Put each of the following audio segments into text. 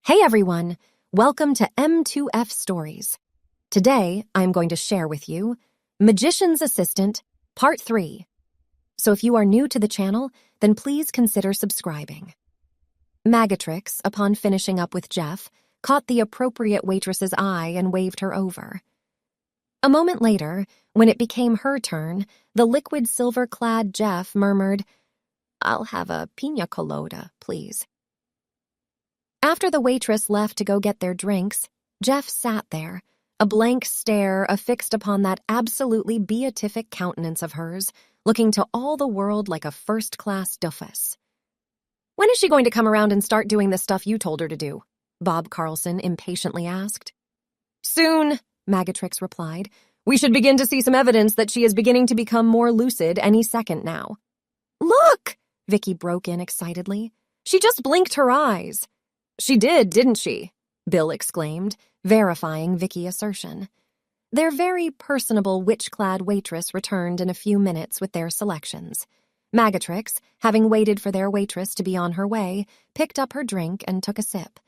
Hey everyone, welcome to M2F Stories. Today, I'm going to share with you Magician's Assistant, Part 3. So if you are new to the channel, then please consider subscribing. Magatrix, upon finishing up with Jeff, caught the appropriate waitress's eye and waved her over. A moment later, when it became her turn, the liquid silver-clad Jeff murmured, "I'll have a piña colada, please." After the waitress left to go get their drinks, Jeff sat there, a blank stare affixed upon that absolutely beatific countenance of hers, looking to all the world like a first-class Dufas. "When is she going to come around and start doing the stuff you told her to do?" Bob Carlson impatiently asked. "Soon," Magatrix replied. "We should begin to see some evidence that she is beginning to become more lucid any second now." "Look!" Vicky broke in excitedly. "She just blinked her eyes." "She did, didn't she?" Bill exclaimed, verifying Vicky's assertion. Their very personable witch-clad waitress returned in a few minutes with their selections. Magatrix, having waited for their waitress to be on her way, picked up her drink and took a sip.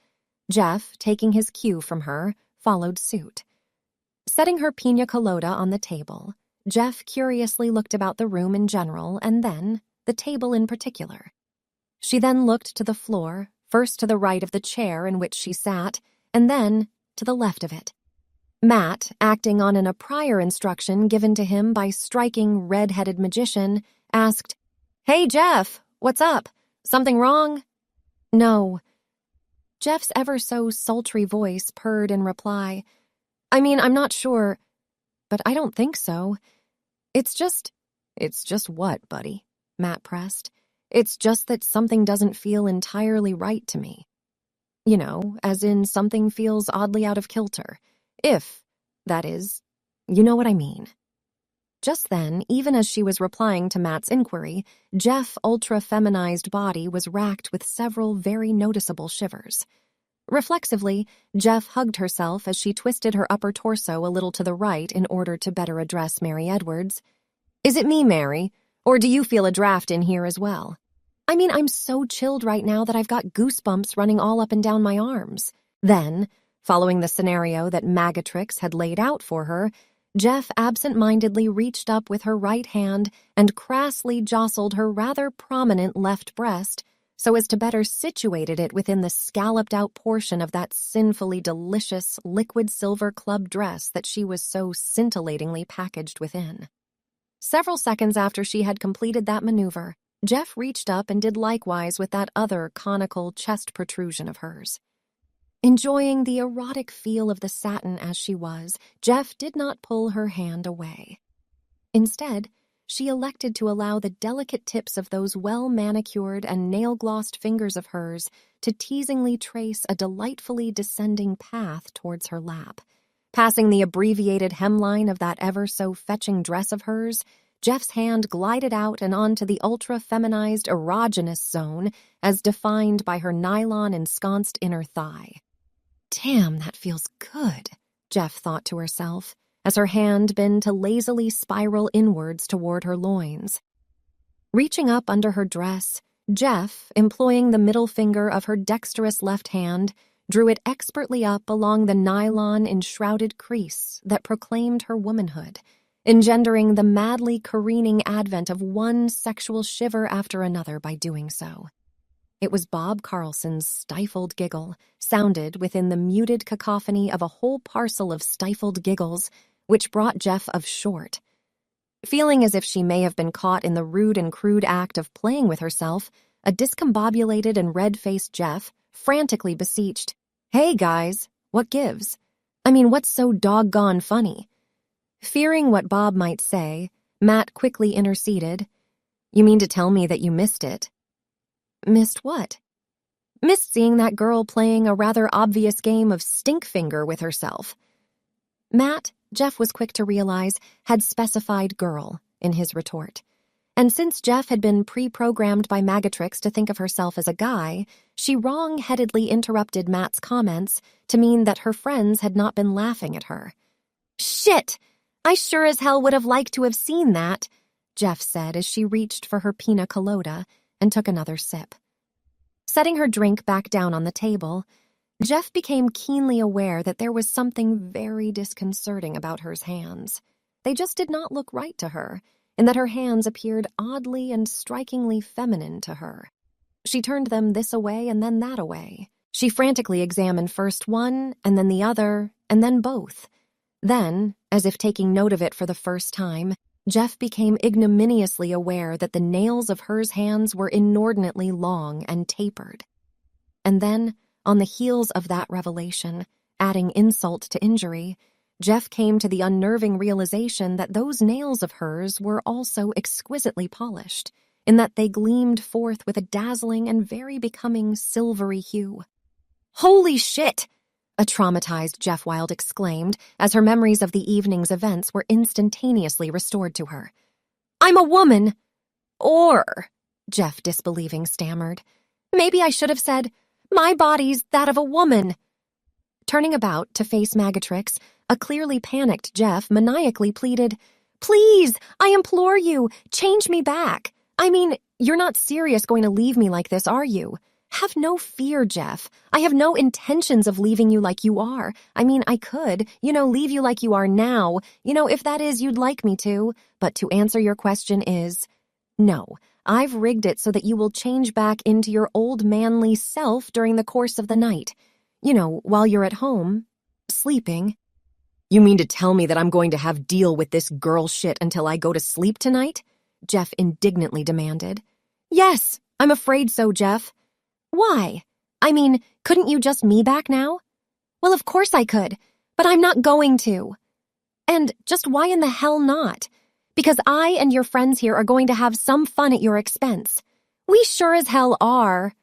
Jeff, taking his cue from her, followed suit. Setting her piña colada on the table, Jeff curiously looked about the room in general and then the table in particular. She then looked to the floor, first to the right of the chair in which she sat, and then to the left of it. Matt, acting on a prior instruction given to him by striking red-headed magician, asked, "Hey, Jeff, what's up? Something wrong?" "No." Jeff's ever-so-sultry voice purred in reply. I'm not sure, but I don't think so. It's just what, buddy?" Matt pressed. "It's just that something doesn't feel entirely right to me. You know, as in something feels oddly out of kilter. That is, you know what I mean." Just then, even as she was replying to Matt's inquiry, Jeff's ultra-feminized body was racked with several very noticeable shivers. Reflexively, Jeff hugged herself as she twisted her upper torso a little to the right in order to better address Mary Edwards. "Is it me, Mary? Or do you feel a draft in here as well? I'm so chilled right now that I've got goosebumps running all up and down my arms." Then, following the scenario that Magatrix had laid out for her, Jeff absent-mindedly reached up with her right hand and crassly jostled her rather prominent left breast so as to better situated it within the scalloped-out portion of that sinfully delicious liquid silver club dress that she was so scintillatingly packaged within. Several seconds after she had completed that maneuver, Jeff reached up and did likewise with that other conical chest protrusion of hers. Enjoying the erotic feel of the satin as she was, Jeff did not pull her hand away. Instead, she elected to allow the delicate tips of those well-manicured and nail-glossed fingers of hers to teasingly trace a delightfully descending path towards her lap. Passing the abbreviated hemline of that ever-so-fetching dress of hers, Jeff's hand glided out and onto the ultra-feminized erogenous zone as defined by her nylon-ensconced inner thigh. "Damn, that feels good," Jeff thought to herself, as her hand bent to lazily spiral inwards toward her loins. Reaching up under her dress, Jeff, employing the middle finger of her dexterous left hand, drew it expertly up along the nylon-enshrouded crease that proclaimed her womanhood, engendering the madly careening advent of one sexual shiver after another by doing so. It was Bob Carlson's stifled giggle, sounded within the muted cacophony of a whole parcel of stifled giggles, which brought Jeff of short. Feeling as if she may have been caught in the rude and crude act of playing with herself, a discombobulated and red-faced Jeff frantically beseeched, "Hey, guys, what gives? What's so doggone funny?" Fearing what Bob might say, Matt quickly interceded. "You mean to tell me that you missed it?" "Missed what?" "Missed seeing that girl playing a rather obvious game of stink-finger with herself." Matt, Jeff was quick to realize, had specified girl in his retort. And since Jeff had been pre-programmed by Magatrix to think of herself as a guy, she wrong-headedly interrupted Matt's comments to mean that her friends had not been laughing at her. "Shit! I sure as hell would have liked to have seen that," Jeff said as she reached for her piña colada and took another sip. Setting her drink back down on the table, Jeff became keenly aware that there was something very disconcerting about her hands. They just did not look right to her, and that her hands appeared oddly and strikingly feminine to her. She turned them this away and then that away. She frantically examined first one, and then the other, and then both. Then, as if taking note of it for the first time, Jeff became ignominiously aware that the nails of her hands were inordinately long and tapered. And then, on the heels of that revelation, adding insult to injury, Jeff came to the unnerving realization that those nails of hers were also exquisitely polished, in that they gleamed forth with a dazzling and very becoming silvery hue. "Holy shit!" a traumatized Jeff Wilde exclaimed as her memories of the evening's events were instantaneously restored to her. "I'm a woman!" "Or," Jeff disbelieving stammered, "maybe I should have said, my body's that of a woman." Turning about to face Magatrix, a clearly panicked Jeff maniacally pleaded, "Please, I implore you, change me back. I mean, you're not serious going to leave me like this, are you? Have no fear, Jeff. I have no intentions of leaving you like you are. I mean, I could, leave you like you are now, if that is you'd like me to. But to answer your question is, no. I've rigged it so that you will change back into your old manly self during the course of the night. While you're at home, sleeping." "You mean to tell me that I'm going to have deal with this girl shit until I go to sleep tonight?" Jeff indignantly demanded. "Yes, I'm afraid so, Jeff." "Why? I mean, couldn't you just me back now?" "Well, of course I could, but I'm not going to." "And just why in the hell not?" "Because I and your friends here are going to have some fun at your expense." "We sure as hell are."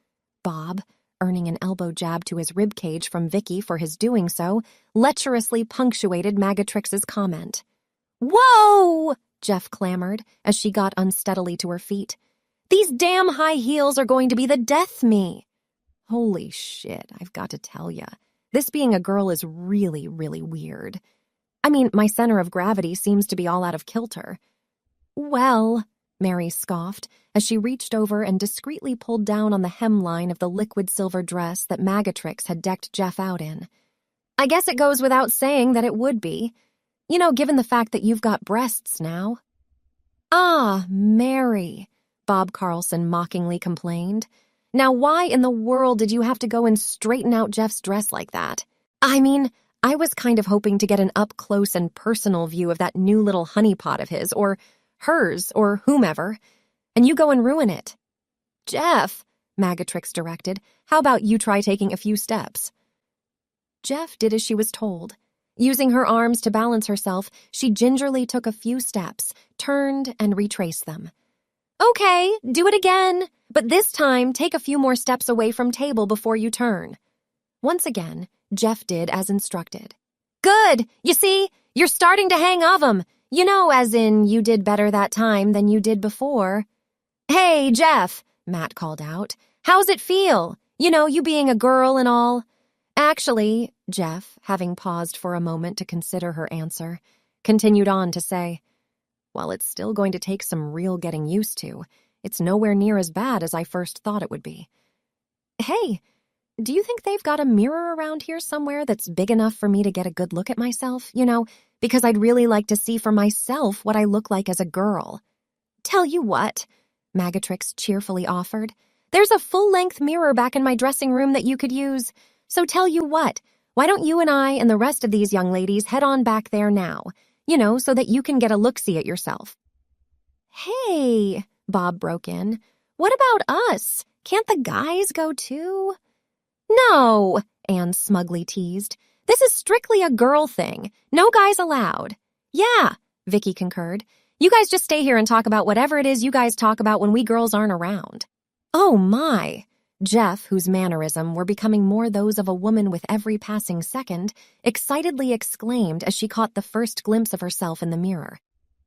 Bob, earning an elbow jab to his ribcage from Vicky for his doing so, lecherously punctuated Magatrix's comment. "Whoa!" Jeff clamored as she got unsteadily to her feet. "These damn high heels are going to be the death me." Holy shit, I've got to tell ya. This being a girl is really, really weird. I mean, my center of gravity seems to be all out of kilter. "Well," Mary scoffed as she reached over and discreetly pulled down on the hemline of the liquid silver dress that Magatrix had decked Jeff out in. "I guess it goes without saying that it would be. Given the fact that you've got breasts now." "Ah, Mary," Bob Carlson mockingly complained. "Now why in the world did you have to go and straighten out Jeff's dress like that? I mean, I was kind of hoping to get an up-close and personal view of that new little honeypot of his, or hers, or whomever, and you go and ruin it." "Jeff," Magatrix directed, "how about you try taking a few steps?" Jeff did as she was told. Using her arms to balance herself, she gingerly took a few steps, turned, and retraced them. "Okay, do it again, but this time take a few more steps away from table before you turn." Once again, Jeff did as instructed. "Good! You see, you're starting to hang of 'em. As in you did better that time than you did before." "Hey, Jeff," Matt called out. "How's it feel? You being a girl and all." "Actually," Jeff, having paused for a moment to consider her answer, continued on to say, "While it's still going to take some real getting used to, it's nowhere near as bad as I first thought it would be. Hey, do you think they've got a mirror around here somewhere that's big enough for me to get a good look at myself, because I'd really like to see for myself what I look like as a girl?" "Tell you what," Magatrix cheerfully offered, "there's a full-length mirror back in my dressing room that you could use. So tell you what, why don't you and I and the rest of these young ladies head on back there now, so that you can get a look-see at yourself." "Hey," Bob broke in, "what about us? Can't the guys go too?" "No," Anne smugly teased. "This is strictly a girl thing. No guys allowed." "Yeah," Vicky concurred. "You guys just stay here and talk about whatever it is you guys talk about when we girls aren't around." "Oh my!" Jeff, whose mannerism were becoming more those of a woman with every passing second, excitedly exclaimed as she caught the first glimpse of herself in the mirror.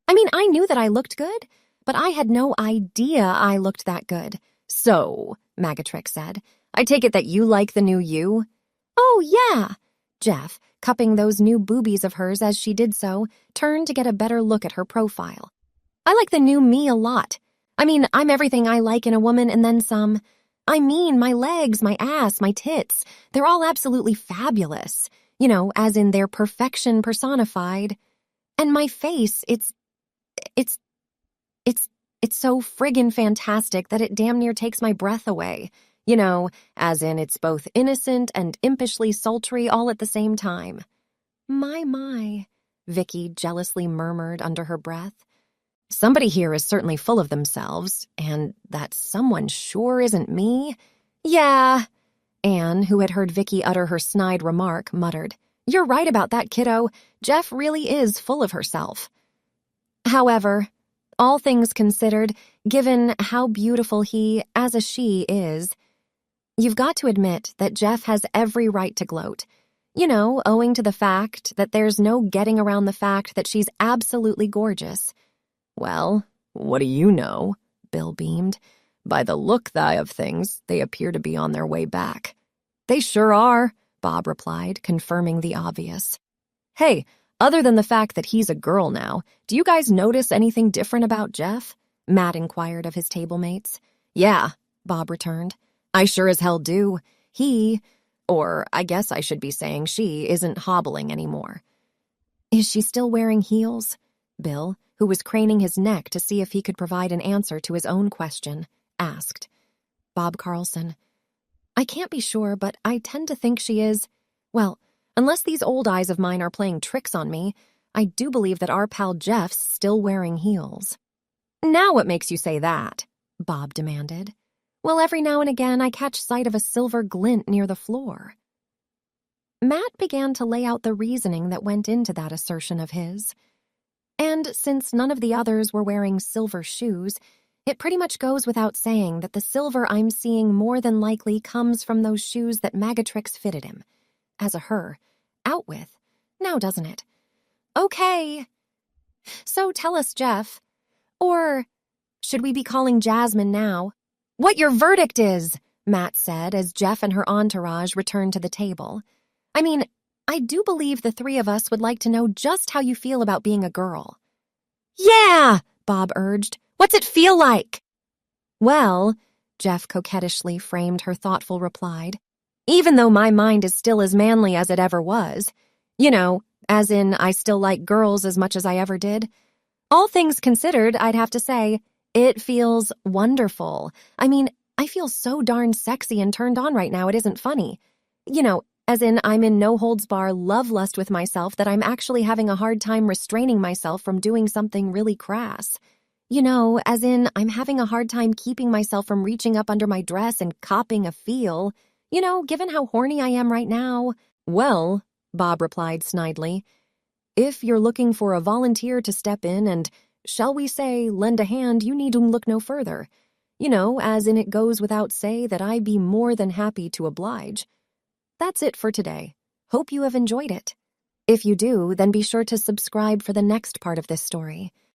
"I mean, I knew that I looked good, but I had no idea I looked that good." "So," Magatrix said, "I take it that you like the new you?" "Oh, yeah." Jeff, cupping those new boobies of hers as she did so, turned to get a better look at her profile. "I like the new me a lot. I mean, I'm everything I like in a woman and then some. I mean, my legs, my ass, my tits, they're all absolutely fabulous. You know, as in their perfection personified. And my face, it's, it's so friggin' fantastic that it damn near takes my breath away. You know, as in it's both innocent and impishly sultry all at the same time. My, Vicky jealously murmured under her breath. Somebody here is certainly full of themselves, and that someone sure isn't me. Yeah. Anne, who had heard Vicky utter her snide remark, muttered, "You're right about that, kiddo. Jeff really is full of herself." However, all things considered, given how beautiful he, as a she, is, you've got to admit that Jeff has every right to gloat. You know, owing to the fact that there's no getting around the fact that she's absolutely gorgeous. Well, what do you know? Bill beamed. By the look of things, they appear to be on their way back. They sure are, Bob replied, confirming the obvious. Hey, other than the fact that he's a girl now, do you guys notice anything different about Jeff? Matt inquired of his table mates. Yeah, Bob returned. I sure as hell do. He, or I guess I should be saying she, isn't hobbling anymore. Is she still wearing heels? Bill, who was craning his neck to see if he could provide an answer to his own question, asked. Bob Carlson. I can't be sure, but I tend to think she is. Well, unless these old eyes of mine are playing tricks on me, I do believe that our pal Jeff's still wearing heels. Now what makes you say that? Bob demanded. Well, every now and again I catch sight of a silver glint near the floor. Matt began to lay out the reasoning that went into that assertion of his. And since none of the others were wearing silver shoes, it pretty much goes without saying that the silver I'm seeing more than likely comes from those shoes that Magatrix fitted him. As a her, out with. Now doesn't it? Okay. So tell us, Jeff. Or should we be calling Jasmine now? What your verdict is, Matt said as Jeff and her entourage returned to the table. I mean, I do believe the three of us would like to know just how you feel about being a girl. Yeah, Bob urged. What's it feel like? Well, Jeff coquettishly framed her thoughtful reply, even though my mind is still as manly as it ever was. You know, as in I still like girls as much as I ever did. All things considered, I'd have to say, it feels wonderful. I mean, I feel so darn sexy and turned on right now it isn't funny. You know, as in I'm in no-holds-bar love lust with myself that I'm actually having a hard time restraining myself from doing something really crass. You know, as in I'm having a hard time keeping myself from reaching up under my dress and copping a feel. You know, given how horny I am right now. Well, Bob replied snidely, if you're looking for a volunteer to step in and, shall we say, lend a hand, you need to look no further. You know, as in it goes without say that I'd be more than happy to oblige. That's it for today. Hope you have enjoyed it. If you do, then be sure to subscribe for the next part of this story.